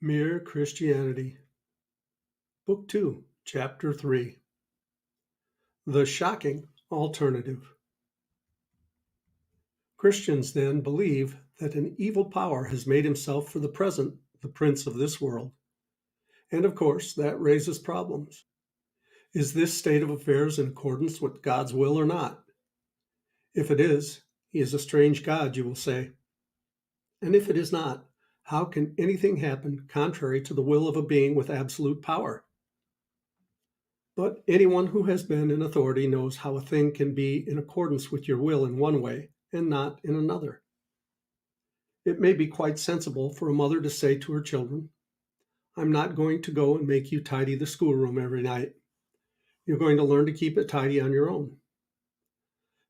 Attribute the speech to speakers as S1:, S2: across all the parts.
S1: Mere Christianity, Book 2, Chapter 3. The Shocking Alternative. Christians then believe that an evil power has made himself for the present the prince of this world. And of course, that raises problems. Is this state of affairs in accordance with God's will or not? If it is, he is a strange God, you will say. And if it is not, how can anything happen contrary to the will of a being with absolute power? But anyone who has been in authority knows how a thing can be in accordance with your will in one way and not in another. It may be quite sensible for a mother to say to her children, "I'm not going to go and make you tidy the schoolroom every night. You're going to learn to keep it tidy on your own."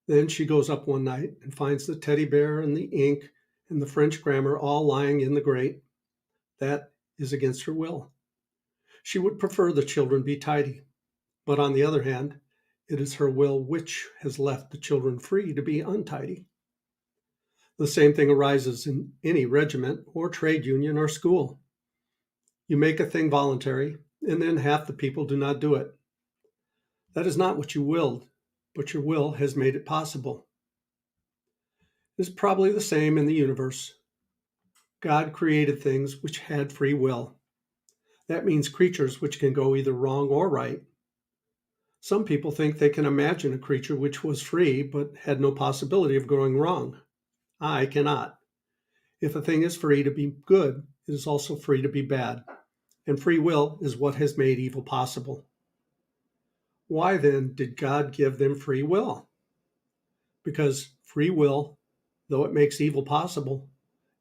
S1: Then she goes up one night and finds the teddy bear and the ink and the French grammar all lying in the grate. That is against her will. She would prefer the children be tidy. But on the other hand, it is her will which has left the children free to be untidy. The same thing arises in any regiment or trade union or school. You make a thing voluntary, and then half the people do not do it. That is not what you willed, but your will has made it possible. It is probably the same in the universe. God created things which had free will. That means creatures which can go either wrong or right. Some people think they can imagine a creature which was free but had no possibility of going wrong. I cannot. If a thing is free to be good, it is also free to be bad, and free will is what has made evil possible. Why then did God give them free will? Because free will, though it makes evil possible,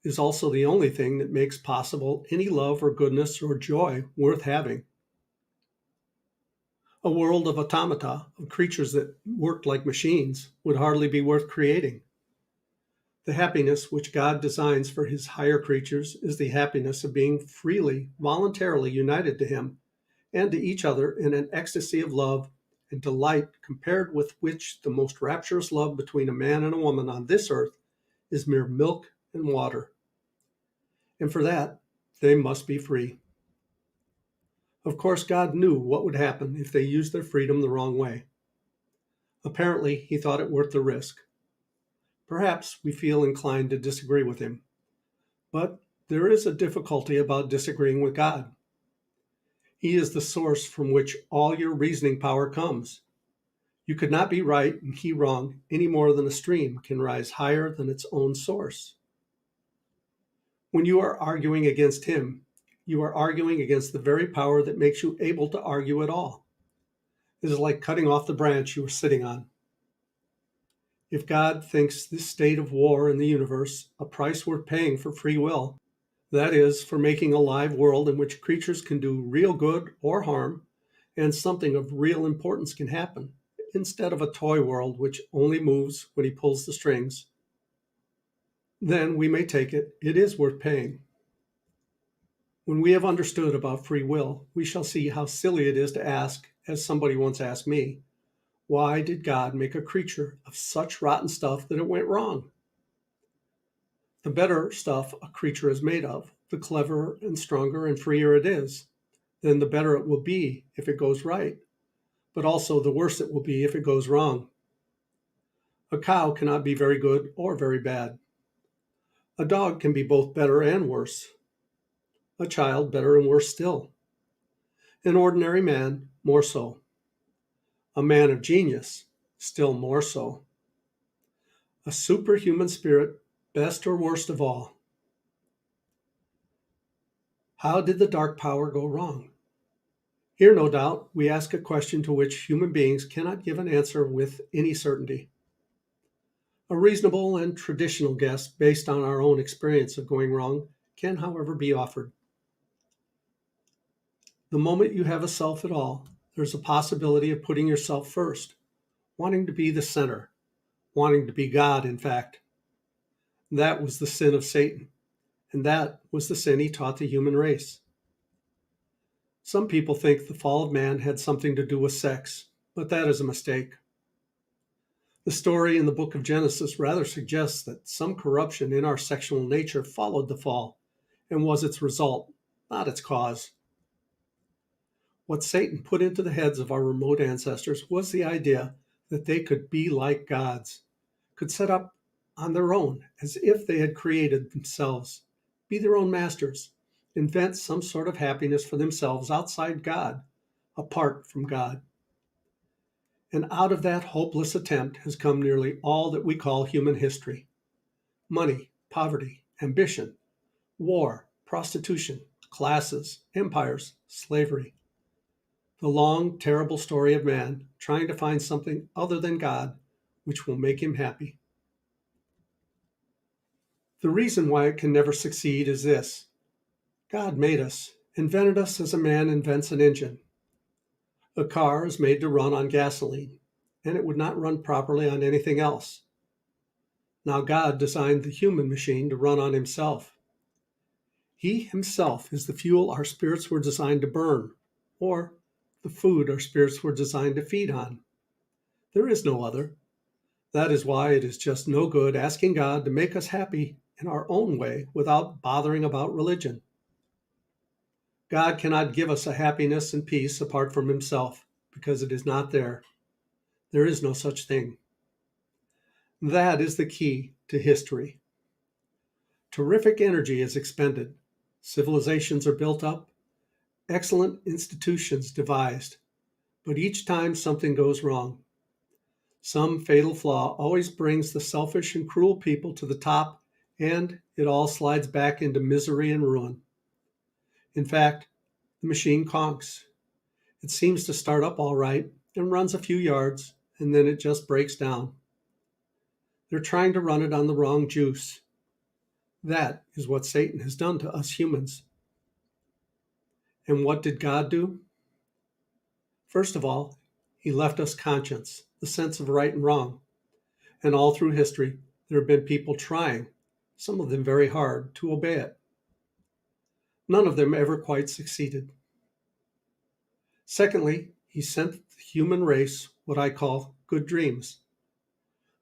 S1: is also the only thing that makes possible any love or goodness or joy worth having. A world of automata, of creatures that worked like machines, would hardly be worth creating. The happiness which God designs for his higher creatures is the happiness of being freely, voluntarily united to him and to each other in an ecstasy of love and delight compared with which the most rapturous love between a man and a woman on this earth is mere milk and water. And for that, they must be free. Of course, God knew what would happen if they used their freedom the wrong way. Apparently, he thought it worth the risk. Perhaps we feel inclined to disagree with him. But there is a difficulty about disagreeing with God. He is the source from which all your reasoning power comes. You could not be right and he wrong any more than a stream can rise higher than its own source. When you are arguing against him, you are arguing against the very power that makes you able to argue at all. It is like cutting off the branch you are sitting on. If God thinks this state of war in the universe a price worth paying for free will, that is, for making a live world in which creatures can do real good or harm, and something of real importance can happen, instead of a toy world which only moves when he pulls the strings, then we may take it, it is worth paying. When we have understood about free will, we shall see how silly it is to ask, as somebody once asked me, why did God make a creature of such rotten stuff that it went wrong? The better stuff a creature is made of, the cleverer and stronger and freer it is, then the better it will be if it goes right, but also the worse it will be if it goes wrong. A cow cannot be very good or very bad. A dog can be both better and worse. A child better and worse still. An ordinary man more so. A man of genius still more so. A superhuman spirit best or worst of all. How did the dark power go wrong? Here, no doubt, we ask a question to which human beings cannot give an answer with any certainty. A reasonable and traditional guess based on our own experience of going wrong can, however, be offered. The moment you have a self at all, there's a possibility of putting yourself first, wanting to be the center, wanting to be God, in fact. That was the sin of Satan, and that was the sin he taught the human race. Some people think the fall of man had something to do with sex, but that is a mistake. The story in the book of Genesis rather suggests that some corruption in our sexual nature followed the fall and was its result, not its cause. What Satan put into the heads of our remote ancestors was the idea that they could be like gods, could set up on their own as if they had created themselves, be their own masters, invent some sort of happiness for themselves outside God, apart from God. And out of that hopeless attempt has come nearly all that we call human history: money, poverty, ambition, war, prostitution, classes, empires, slavery. The long, terrible story of man trying to find something other than God which will make him happy. The reason why it can never succeed is this: God made us, invented us as a man invents an engine. A car is made to run on gasoline, and it would not run properly on anything else. Now God designed the human machine to run on himself. He himself is the fuel our spirits were designed to burn, or the food our spirits were designed to feed on. There is no other. That is why it is just no good asking God to make us happy in our own way without bothering about religion. God cannot give us a happiness and peace apart from himself, because it is not there. There is no such thing. That is the key to history. Terrific energy is expended. Civilizations are built up. Excellent institutions devised. But each time something goes wrong. Some fatal flaw always brings the selfish and cruel people to the top, and it all slides back into misery and ruin. In fact, the machine conks. It seems to start up all right and runs a few yards, and then it just breaks down. They're trying to run it on the wrong juice. That is what Satan has done to us humans. And what did God do? First of all, he left us conscience, the sense of right and wrong. And all through history, there have been people trying, some of them very hard, to obey it. None of them ever quite succeeded. Secondly, he sent the human race what I call good dreams.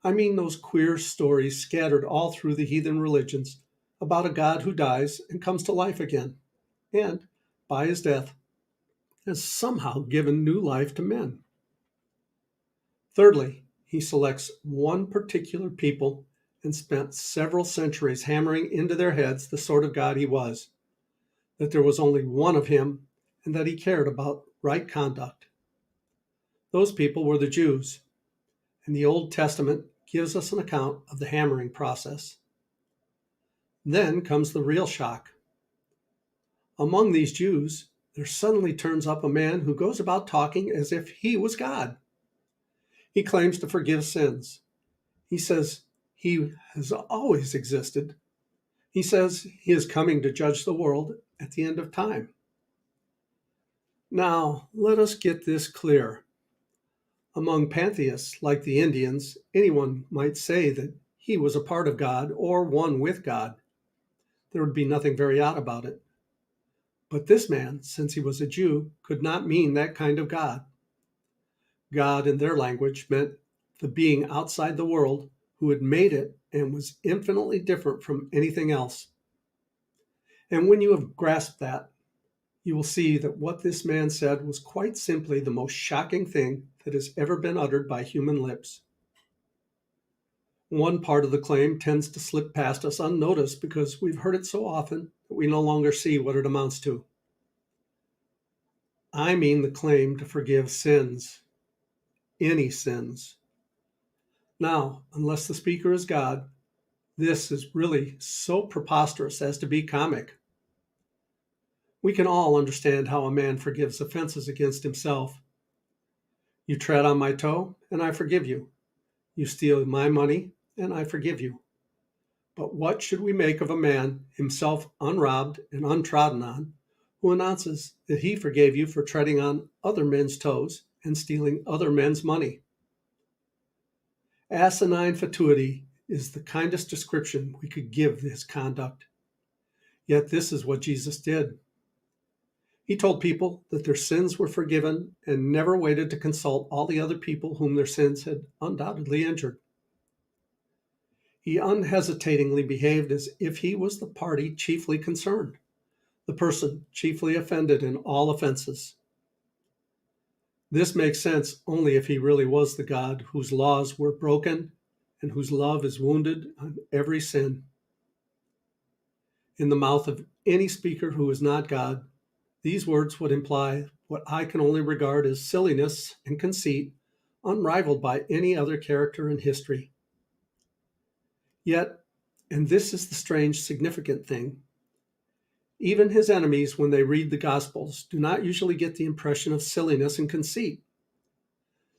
S1: I mean those queer stories scattered all through the heathen religions about a God who dies and comes to life again, and, by his death, has somehow given new life to men. Thirdly, he selects one particular people and spent several centuries hammering into their heads the sort of God he was, that there was only one of him, and that he cared about right conduct. Those people were the Jews, and the Old Testament gives us an account of the hammering process. Then comes the real shock. Among these Jews, there suddenly turns up a man who goes about talking as if he was God. He claims to forgive sins. He says he has always existed. He says he is coming to judge the world at the end of time. Now, let us get this clear. Among pantheists like the Indians, anyone might say that he was a part of God or one with God. There would be nothing very odd about it. But this man, since he was a Jew, could not mean that kind of God. God, in their language, meant the being outside the world who had made it and was infinitely different from anything else. And when you have grasped that, you will see that what this man said was quite simply the most shocking thing that has ever been uttered by human lips. One part of the claim tends to slip past us unnoticed because we've heard it so often that we no longer see what it amounts to. I mean the claim to forgive sins, any sins. Now, unless the speaker is God, this is really so preposterous as to be comic. We can all understand how a man forgives offenses against himself. You tread on my toe, and I forgive you. You steal my money, and I forgive you. But what should we make of a man, himself unrobbed and untrodden on, who announces that he forgave you for treading on other men's toes and stealing other men's money? Asinine fatuity is the kindest description we could give his conduct. Yet this is what Jesus did. He told people that their sins were forgiven and never waited to consult all the other people whom their sins had undoubtedly injured. He unhesitatingly behaved as if he was the party chiefly concerned, the person chiefly offended in all offenses. This makes sense only if he really was the God whose laws were broken and whose love is wounded on every sin. In the mouth of any speaker who is not God, these words would imply what I can only regard as silliness and conceit, unrivaled by any other character in history. Yet, and this is the strange, significant thing, even his enemies, when they read the Gospels, do not usually get the impression of silliness and conceit.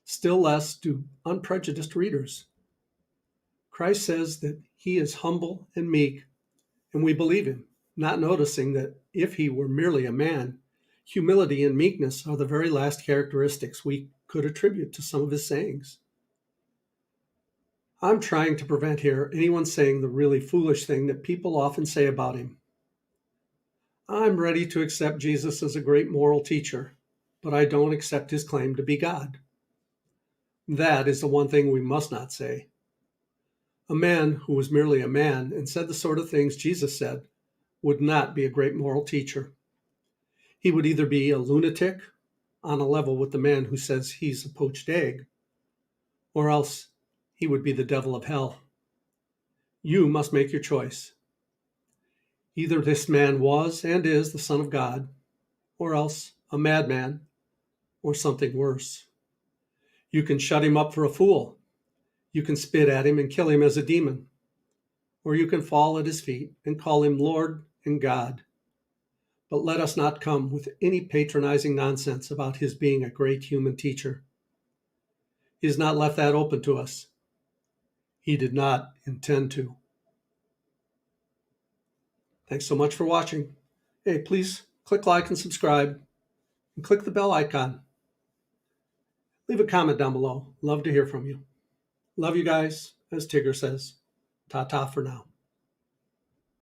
S1: Still less do unprejudiced readers. Christ says that he is humble and meek, and we believe him, not noticing that if he were merely a man, humility and meekness are the very last characteristics we could attribute to some of his sayings. I'm trying to prevent here anyone saying the really foolish thing that people often say about him. I'm ready to accept Jesus as a great moral teacher, but I don't accept his claim to be God. That is the one thing we must not say. A man who was merely a man and said the sort of things Jesus said would not be a great moral teacher. He would either be a lunatic, on a level with the man who says he's a poached egg, or else he would be the devil of hell. You must make your choice. Either this man was and is the Son of God, or else a madman, or something worse. You can shut him up for a fool. You can spit at him and kill him as a demon. Or you can fall at his feet and call him Lord and God. But let us not come with any patronizing nonsense about his being a great human teacher. He has not left that open to us. He did not intend to. Thanks so much for watching. Hey, please click like and subscribe, and click the bell icon. Leave a comment down below. Love to hear from you. Love you guys, as Tigger says. Ta-ta for now.